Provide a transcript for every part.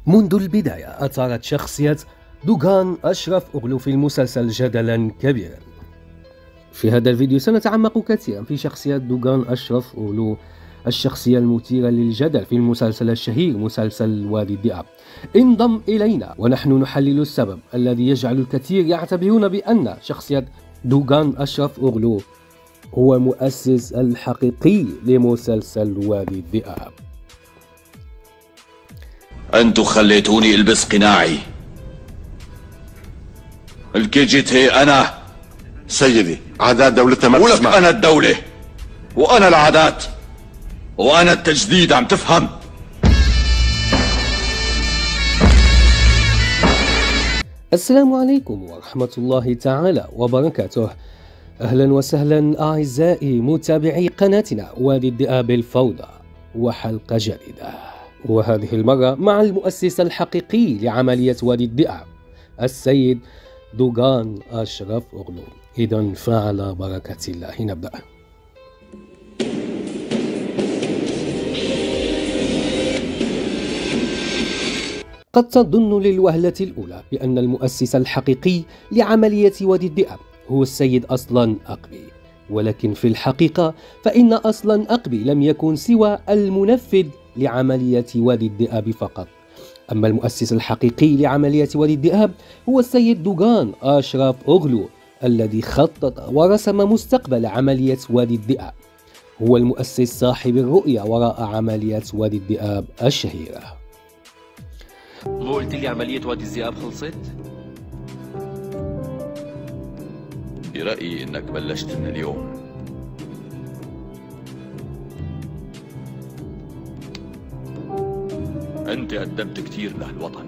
منذ البداية أثارت شخصية دوغان أشرف أوغلو في المسلسل جدلا كبيرا. في هذا الفيديو سنتعمق كثيرا في شخصية دوغان أشرف أوغلو، الشخصية المثيرة للجدل في المسلسل الشهير مسلسل وادي الذئاب. انضم إلينا ونحن نحلل السبب الذي يجعل الكثير يعتبرون بأن شخصية دوغان أشرف أوغلو هو مؤسس الحقيقي لمسلسل وادي الذئاب. أنتوا خليتوني ألبس قناعي. الكي أنا سيدي، عادات دولتنا ما ولك تسمح. أنا الدولة وأنا العادات وأنا التجديد، عم تفهم؟ السلام عليكم ورحمة الله تعالى وبركاته. أهلا وسهلا أعزائي متابعي قناتنا وادي الذئاب الفوضى، وحلقة جديدة، وهذه المرة مع المؤسس الحقيقي لعملية وادي الذئاب السيد دوغان أشرف أوغلو. إذن فعلى بركة الله نبدأ. قد تظن للوهلة الأولى بأن المؤسس الحقيقي لعملية وادي الذئاب هو السيد أصلان أقبي، ولكن في الحقيقة فإن أصلان أقبي لم يكن سوى المنفذ لعملية وادي الذئاب فقط. أما المؤسس الحقيقي لعملية وادي الذئاب هو السيد دوغان أشرف أوغلو الذي خطط ورسم مستقبل عملية وادي الذئاب. هو المؤسس صاحب الرؤية وراء عملية وادي الذئاب الشهيرة. مو قلت لي عملية وادي الذئاب خلصت؟ برأيي إنك بلشت من اليوم. أنت قدمت كتير لهالوطن.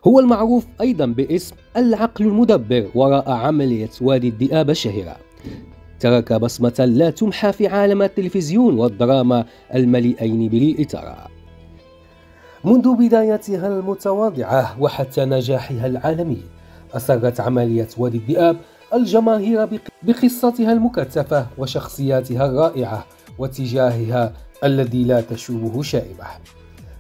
هو المعروف أيضا باسم العقل المدبر وراء عملية وادي الذئاب الشهيرة. ترك بصمة لا تمحى في عالم التلفزيون والدراما المليئين بالإثارة. منذ بدايتها المتواضعة وحتى نجاحها العالمي، أسرت عملية وادي الذئاب الجماهير بقصتها المكثفة وشخصياتها الرائعة واتجاهها الذي لا تشوبه شائبة.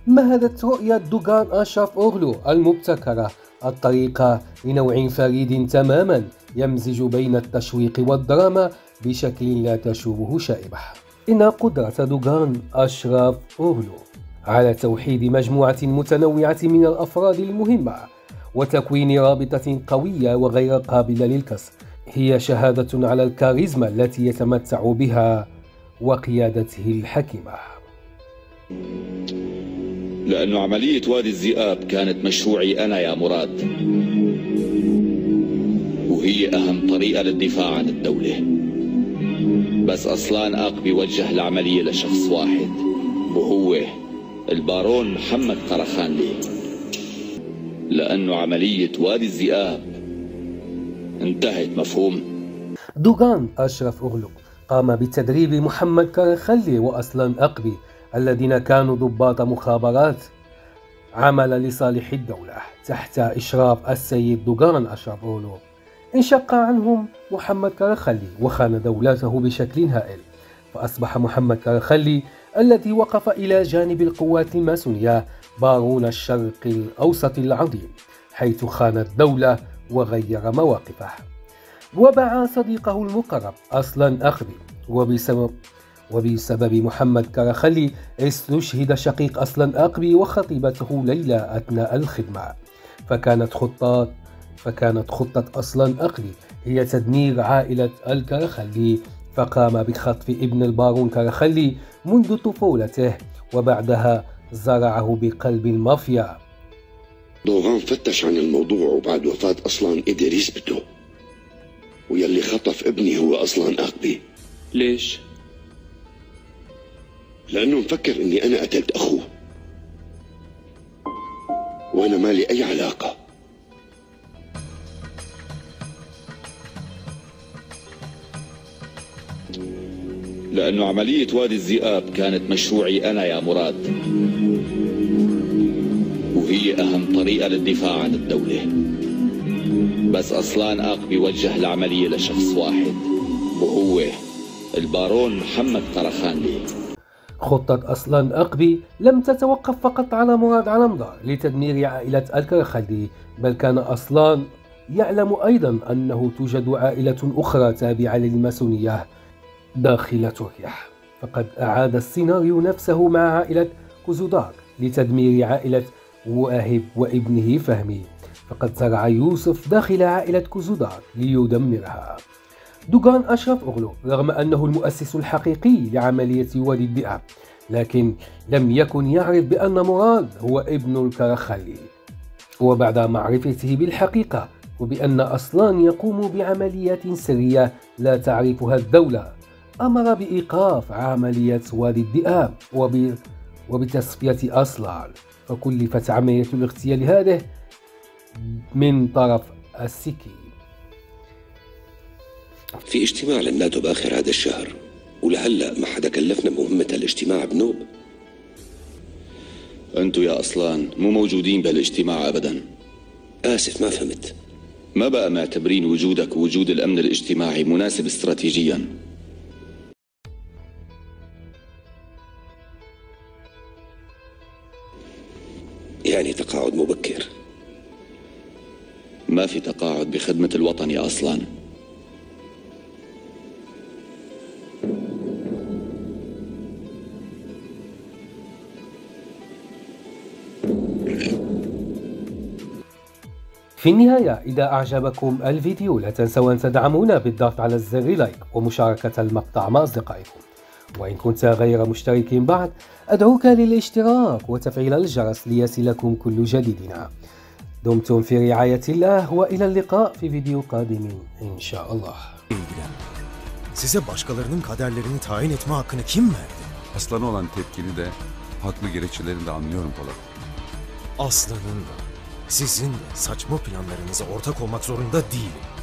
مهدت رؤية دوغان أشرف أوغلو المبتكرة الطريقة لنوع فريد تماما يمزج بين التشويق والدراما بشكل لا تشوبه شائبة. إن قدرة دوغان أشرف أوغلو على توحيد مجموعة متنوعة من الأفراد المهمة وتكوين رابطة قوية وغير قابلة للكسر هي شهادة على الكاريزما التي يتمتع بها وقيادته الحكيمة. لأنه عملية وادي الذئاب كانت مشروعي أنا يا مراد، وهي أهم طريقة للدفاع عن الدولة. بس أصلان أقبي وجه العملية لشخص واحد، وهو البارون محمد قرخانلي. لأنه عملية وادي الذئاب انتهت، مفهوم؟ دوغان أشرف أوغلو قام بتدريب محمد قرخانلي وأصلان أقبي الذين كانوا ضباط مخابرات عمل لصالح الدولة تحت إشراف السيد دوغان أشرف أوغلو. انشق عنهم محمد قرخانلي وخان دولته بشكل هائل، فأصبح محمد قرخانلي الذي وقف إلى جانب القوات الماسونية بارون الشرق الأوسط العظيم، حيث خان الدولة وغير مواقفه. وباع صديقه المقرب أصلان أقبي، وبسبب محمد قرخانلي استشهد شقيق أصلان أقبي وخطيبته ليلى أثناء الخدمة. فكانت خطة أصلان أقبي هي تدمير عائلة القرخانلي، فقام بخطف ابن البارون قرخانلي منذ طفولته، وبعدها زرعه بقلب المافيا. دوغان فتش عن الموضوع، وبعد وفاة أصلان قدر يثبته، ويلي خطف ابني هو أصلان أقبي. ليش؟ لأنه مفكر إني أنا قتلت أخوه، وأنا مالي أي علاقة. لأنه عملية وادي الذئاب كانت مشروعي أنا يا مراد، وهي أهم طريقة للدفاع عن الدولة. بس أصلان أقبي وجه العملية لشخص واحد، وهو البارون محمد قرخانلي. خطة أصلان أقبي لم تتوقف فقط على مراد علمدار لتدمير عائلة الكرخلدي، بل كان أصلان يعلم أيضا أنه توجد عائلة أخرى تابعة للماسونية داخل تركيا. فقد أعاد السيناريو نفسه مع عائلة كوزوداك لتدمير عائلة واهب وابنه فهمي، فقد زرع يوسف داخل عائلة كوزوداك ليدمرها. دوغان أشرف أغلو رغم أنه المؤسس الحقيقي لعملية وادي الذئاب، لكن لم يكن يعرف بأن مراد هو ابن الكرخلي. وبعد معرفته بالحقيقة وبأن أصلان يقوم بعمليات سرية لا تعرفها الدولة، أمر بإيقاف عملية وادي الذئاب وبتصفية أصلان، فكلفت عملية الاغتيال هذه من طرف السكي. في اجتماع للناتو بآخر هذا الشهر، ولهلأ ما حدا كلفنا بمهمة الاجتماع بنوب. أنتوا يا أصلان مو موجودين بهالاجتماع أبدا. آسف ما فهمت. ما بقى معتبرين وجودك ووجود الأمن الاجتماعي مناسب استراتيجيا؟ يعني تقاعد مبكر؟ ما في تقاعد بخدمة الوطن يا أصلان. في النهاية، إذا أعجبكم الفيديو لا تنسوا أن تدعمونا بالضغط على زر لايك ومشاركة المقطع مع أصدقائكم. وإن كنت غير مشترك بعد أدعوك للاشتراك وتفعيل الجرس ليصلكم كل جديدنا. دمتم في رعاية الله وإلى اللقاء في فيديو قادم إن شاء الله. Size başkalarının kaderlerini tayin etme hakkını kim verdi? Aslan'a olan tepkini de haklı gerekçelerini de anlıyorum Polat. Aslan'ın da sizin de saçma planlarınıza ortak olmak zorunda değilim.